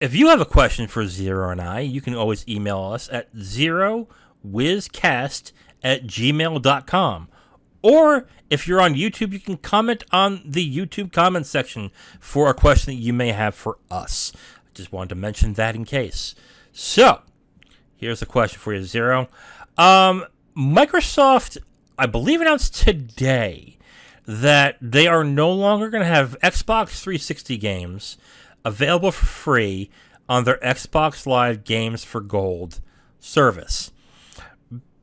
If you have a question for Zero and I, you can always email us at zerowizcast@gmail.com. Or if you're on YouTube, you can comment on the YouTube comment section for a question that you may have for us. I just wanted to mention that in case. So, here's a question for you, Zero. Microsoft, I believe, announced today that they are no longer going to have Xbox 360 games available for free on their Xbox Live Games for Gold service.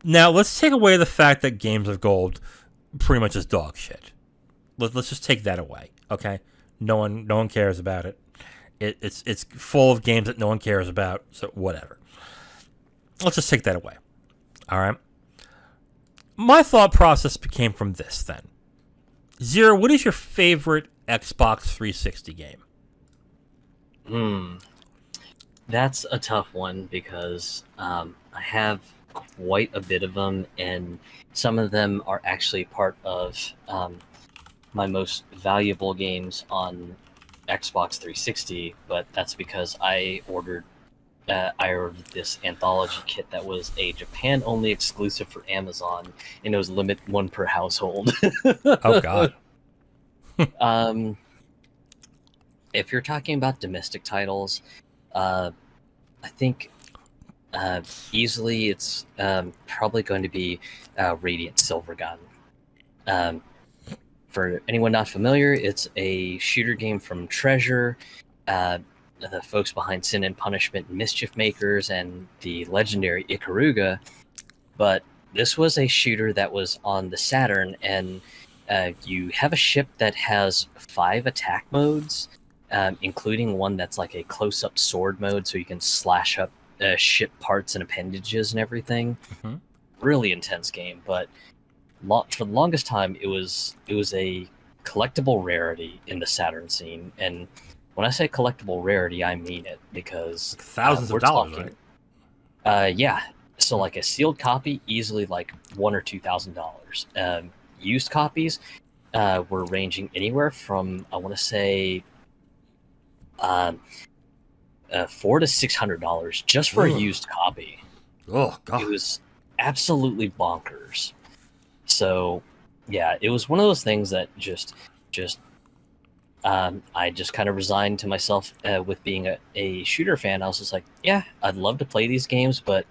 Now, let's take away the fact that Games of Gold pretty much is dog shit. Let's just take that away, okay? No one cares about it. It's full of games that no one cares about, so whatever. Let's just take that away. All right? My thought process came from this then. Zero, what is your favorite Xbox 360 game? That's a tough one because I have quite a bit of them, and some of them are actually part of my most valuable games on Xbox 360. But that's because I ordered this anthology kit that was a Japan-only exclusive for Amazon, and it was limit one per household. Oh God. If you're talking about domestic titles, I think easily it's probably going to be Radiant Silvergun. For anyone not familiar, it's a shooter game from Treasure, the folks behind Sin and Punishment and Mischief Makers, and the legendary Ikaruga. But this was a shooter that was on the Saturn, and you have a ship that has 5 attack modes, including one that's like a close-up sword mode, so you can slash up ship parts and appendages and everything. Mm-hmm. Really intense game, but for the longest time, it was a collectible rarity in the Saturn scene. And when I say collectible rarity, I mean it, because like thousands of dollars, right? Yeah. So like a sealed copy, easily like $1,000 or $2,000. Used copies were ranging anywhere from, I want to say, $400 to $600 just for a used copy. Oh God! It was absolutely bonkers. So, yeah, it was one of those things that I just kind of resigned to myself with being a shooter fan. I was just like, yeah, I'd love to play these games, but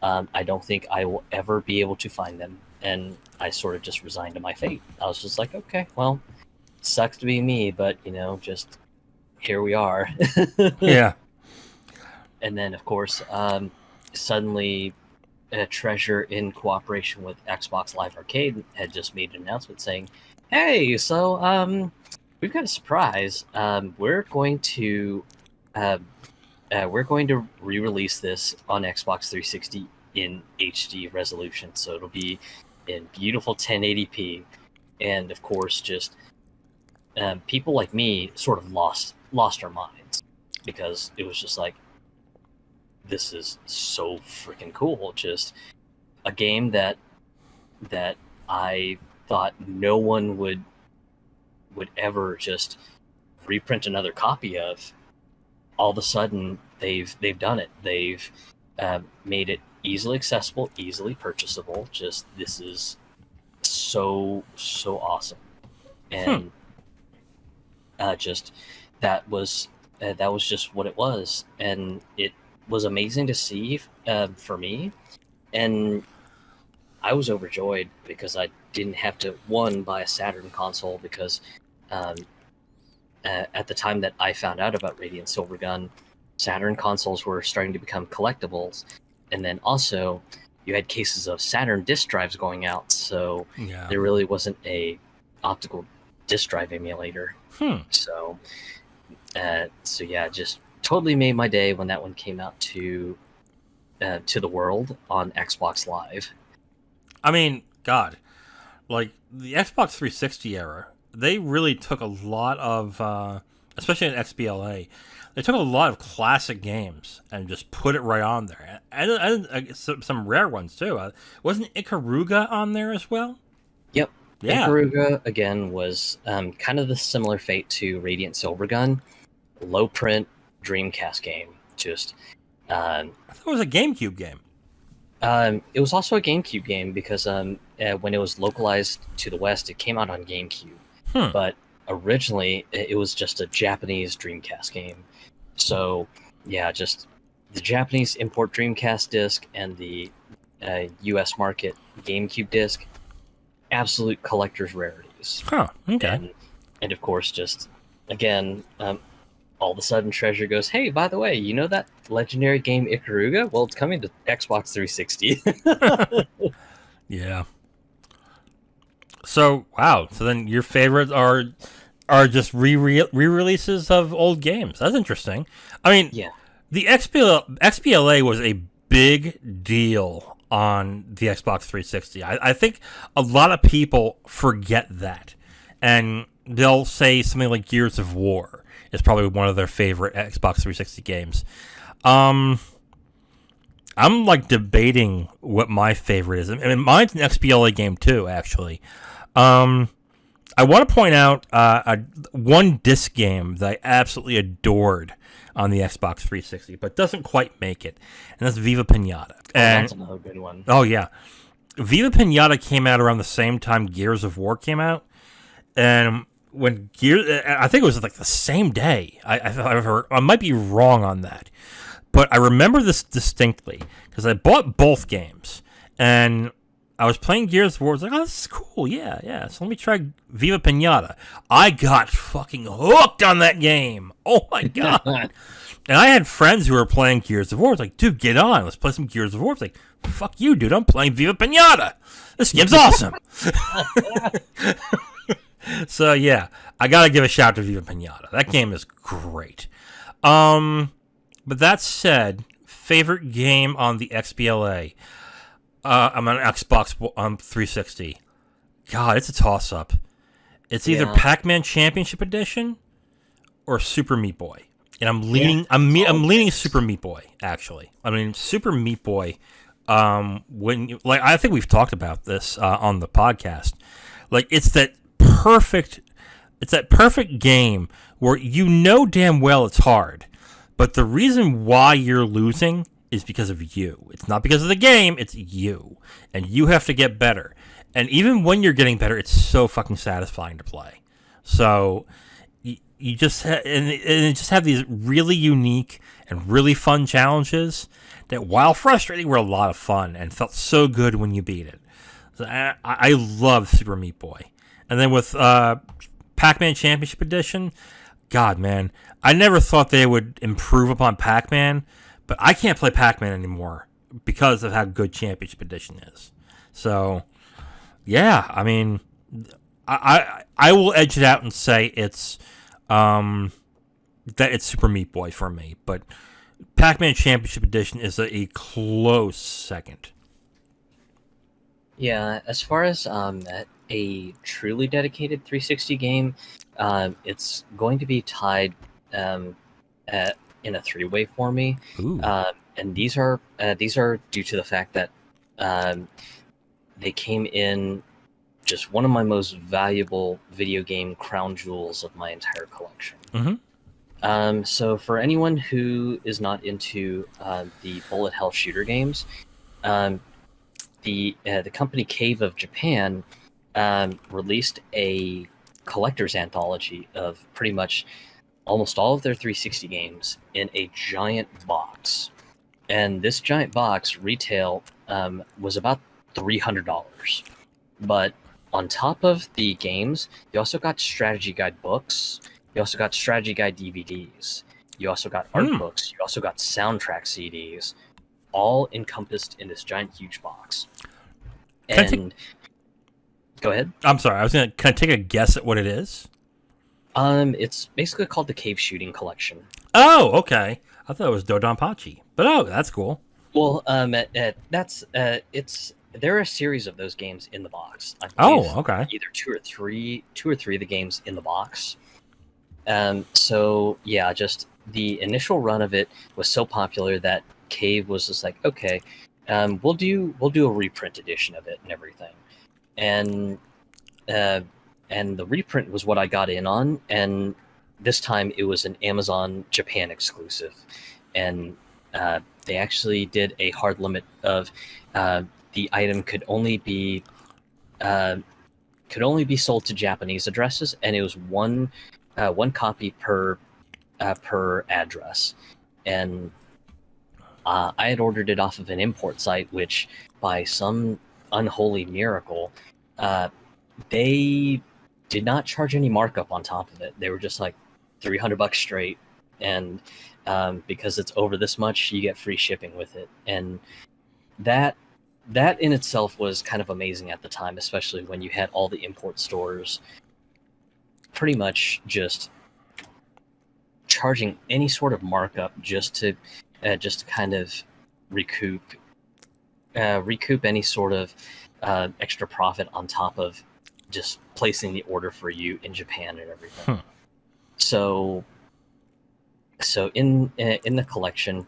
I don't think I will ever be able to find them. And I sort of just resigned to my fate. I was just like, okay, well, sucks to be me, but, just here we are. Yeah. And then, of course, suddenly Treasure, in cooperation with Xbox Live Arcade, had just made an announcement saying, hey, so we've got a surprise. We're going to re-release this on Xbox 360 in HD resolution, so it'll be in beautiful 1080p. And of course, just people like me sort of lost our minds, because it was just like, this is so freaking cool. Just a game that I thought no one would ever just reprint another copy of. All of a sudden, they've done it. They've made it easily accessible, easily purchasable. Just, this is so awesome. And just that was just what it was, and it was amazing to see for me. And I was overjoyed because I didn't have to, one, buy a Saturn console, because at the time that I found out about Radiant Silvergun, Saturn consoles were starting to become collectibles. And then also, you had cases of Saturn disk drives going out, so there really wasn't a optical disk drive emulator. So yeah, just totally made my day when that one came out to the world on Xbox Live. I mean, God, like the Xbox 360 era, they really took a lot of, especially in XBLA, they took a lot of classic games and just put it right on there, and some rare ones too. Wasn't Ikaruga on there as well? Yep. Yeah. Ikaruga, again, was kind of the similar fate to Radiant Silvergun. Low print, Dreamcast game. Just I thought it was a GameCube game. it was also a GameCube game because when it was localized to the West, it came out on GameCube. But originally, it was just a Japanese Dreamcast game. So, yeah, just the Japanese import Dreamcast disc and the U.S. market GameCube disc, absolute collector's rarities. Huh, okay. And of course, just, again, all of a sudden Treasure goes, hey, by the way, you know that legendary game Ikaruga? Well, it's coming to Xbox 360. Yeah. So, wow. So then your favorites are just re-releases of old games. That's interesting. I mean, Yeah. the XBLA was a big deal on the Xbox 360. I think a lot of people forget that. And they'll say something like Gears of War is probably one of their favorite Xbox 360 games. I'm like debating what my favorite is. I mean, mine's an XBLA game too, actually. I want to point out one disc game that I absolutely adored on the Xbox 360, but doesn't quite make it, and that's Viva Pinata. And, that's another good one. Oh, yeah. Viva Pinata came out around the same time Gears of War came out, and when I think it was like the same day. I might be wrong on that, but I remember this distinctly because I bought both games, and I was playing Gears of War. I was like, oh, this is cool. Yeah. So let me try Viva Pinata. I got fucking hooked on that game. Oh, my God. And I had friends who were playing Gears of War. I was like, dude, get on. Let's play some Gears of War. I was like, fuck you, dude. I'm playing Viva Pinata. This game's awesome. So, yeah, I got to give a shout out to Viva Pinata. That game is great. But that said, favorite game on the XBLA. I'm on Xbox 360. God, it's a toss-up. It's either Pac-Man Championship Edition or Super Meat Boy, and I'm leaning. I'm leaning Super Meat Boy. Actually, I mean Super Meat Boy. I think we've talked about this on the podcast. Like it's that perfect game where you know damn well it's hard, but the reason why you're losing is because of you. It's not because of the game, it's you. And you have to get better. And even when you're getting better, it's so fucking satisfying to play. So you just and it just have these really unique and really fun challenges that, while frustrating, were a lot of fun and felt so good when you beat it. So I love Super Meat Boy. And then with Pac-Man Championship Edition, God, man, I never thought they would improve upon Pac-Man. But I can't play Pac-Man anymore because of how good Championship Edition is. So, yeah, I mean, I will edge it out and say it's that it's Super Meat Boy for me. But Pac-Man Championship Edition is a close second. Yeah, as far as a truly dedicated 360 game, it's going to be tied in a three-way for me, and these are due to the fact that they came in just one of my most valuable video game crown jewels of my entire collection. Mm-hmm. So for anyone who is not into the bullet hell shooter games, the company Cave of Japan released a collector's anthology of pretty much almost all of their 360 games in a giant box. And this giant box retail was about $300. But on top of the games, you also got strategy guide books. You also got strategy guide DVDs. You also got art books. You also got soundtrack CDs, all encompassed in this giant, huge box. And go ahead. I'm sorry. Can I take a guess at what it is? It's basically called the Cave Shooting Collection. Oh, okay. I thought it was Dodonpachi, but that's cool. Well, there are a series of those games in the box. Okay. Either two or three of the games in the box. So yeah, just the initial run of it was so popular that Cave was just like, okay, we'll do a reprint edition of it and everything, and the reprint was what I got in on, and this time it was an Amazon Japan exclusive, and they actually did a hard limit of the item uh, could only be sold to Japanese addresses, and it was one copy per address. And I had ordered it off of an import site, which by some unholy miracle, uh, they did not charge any markup on top of it. They were just like $300 straight, and because it's over this much, you get free shipping with it. And that that in itself was kind of amazing at the time, especially when you had all the import stores pretty much just charging any sort of markup just to kind of recoup recoup any sort of extra profit on top of just placing the order for you in Japan and everything. So in the collection,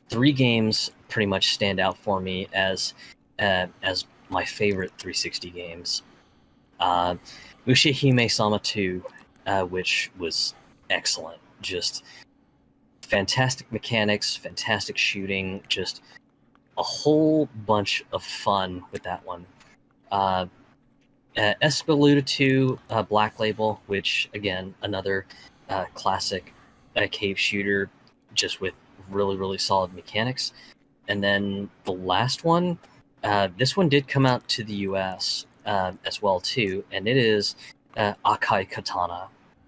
three games pretty much stand out for me as my favorite 360 games. Mushihime-sama 2, which was excellent. Just fantastic mechanics, fantastic shooting, just a whole bunch of fun with that one. Espeluna 2, Black Label, which, again, another classic cave shooter, just with really, really solid mechanics. And then the last one, this one did come out to the US as well, too, and it is Akai Katana,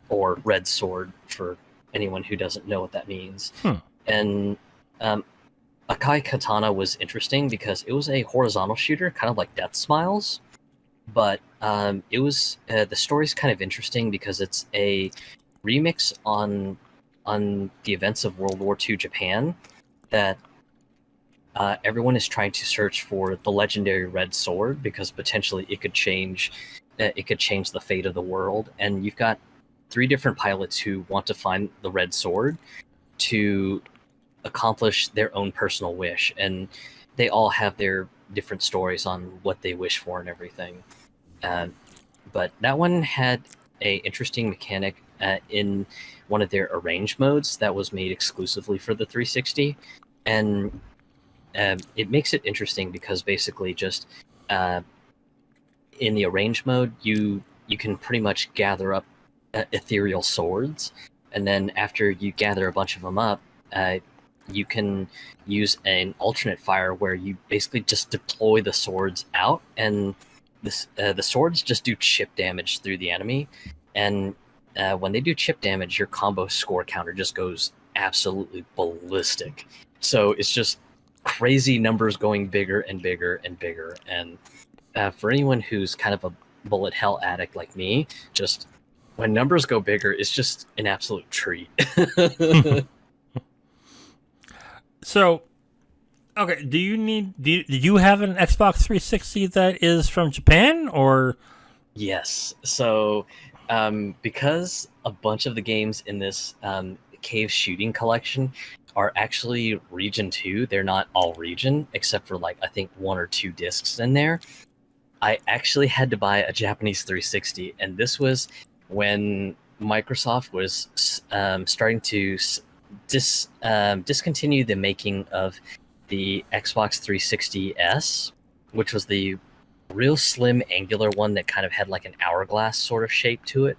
or Red Sword, for anyone who doesn't know what that means. And Akai Katana was interesting because it was a horizontal shooter, kind of like Death Smiles, but it was the story's kind of interesting because it's a remix on the events of World War II Japan, that everyone is trying to search for the legendary Red Sword because potentially it could change the fate of the world. And you've got three different pilots who want to find the Red Sword to accomplish their own personal wish, and they all have their different stories on what they wish for and everything. But that one had a interesting mechanic in one of their arrange modes that was made exclusively for the 360, and it makes it interesting because basically just in the arrange mode you can pretty much gather up ethereal swords, and then after you gather a bunch of them up, you can use an alternate fire where you basically just deploy the swords out, and the swords just do chip damage through the enemy. And when they do chip damage, your combo score counter just goes absolutely ballistic. So it's just crazy numbers going bigger and bigger and bigger. And for anyone who's kind of a bullet hell addict like me, just when numbers go bigger, it's just an absolute treat. So, okay, do you have an Xbox 360 that is from Japan, or? Yes. So, because a bunch of the games in this cave shooting collection are actually region 2, they're not all region, except for like I think 1 or 2 discs in there. I actually had to buy a Japanese 360, and this was when Microsoft was starting to discontinue the making of the Xbox 360S, which was the real slim, angular one that kind of had like an hourglass sort of shape to it.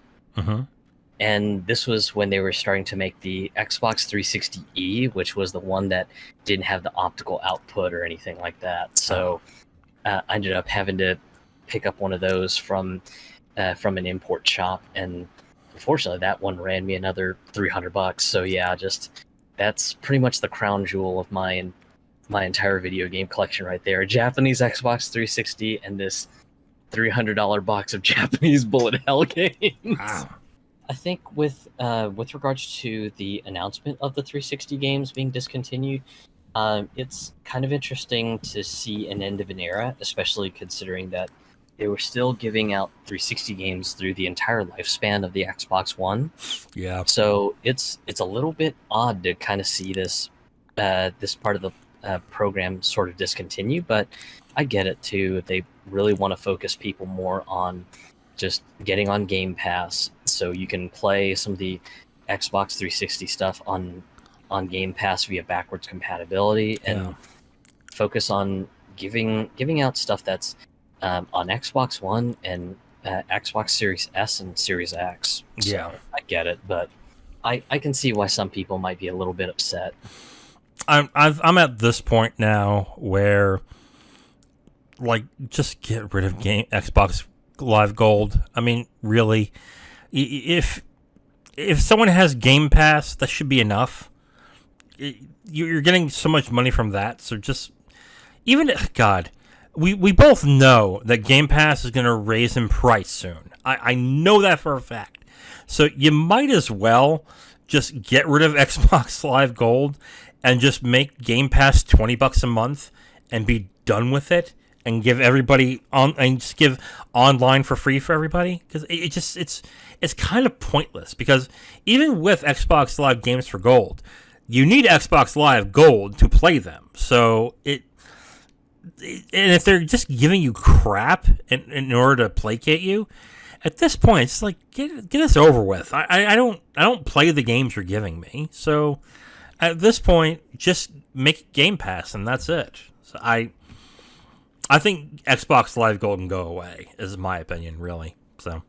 And this was when they were starting to make the Xbox 360E, which was the one that didn't have the optical output or anything like that. So I ended up having to pick up one of those from an import shop, and unfortunately that one ran me another $300. So yeah, just that's pretty much the crown jewel of my entire video game collection right there. A Japanese Xbox 360 and this $300 box of Japanese bullet hell games. Wow. I think with regards to the announcement of the 360 games being discontinued, it's kind of interesting to see an end of an era, especially considering that they were still giving out 360 games through the entire lifespan of the Xbox One. Yeah. So it's a little bit odd to kind of see this part of the program sort of discontinue, but I get it too. They really want to focus people more on just getting on Game Pass, so you can play some of the Xbox 360 stuff on Game Pass via backwards compatibility, and focus on giving out stuff that's on Xbox One and Xbox Series S and Series X. So Yeah. I get it, but I can see why some people might be a little bit upset. I'm at this point now where, like, just get rid of Xbox Live Gold. I mean, really, if someone has Game Pass, that should be enough. You're getting so much money from that, so just God, we both know that Game Pass is going to raise in price soon. I know that for a fact. So you might as well just get rid of Xbox Live Gold and just make Game Pass $20 a month and be done with it, and give everybody just give online for free for everybody, because it's kind of pointless, because even with Xbox Live Games for Gold, you need Xbox Live Gold to play them. So and if they're just giving you crap in order to placate you, at this point, it's like, get this over with. I don't play the games you're giving me. So at this point, just make Game Pass, and that's it. So I think Xbox Live Gold can go away, is my opinion, really. So.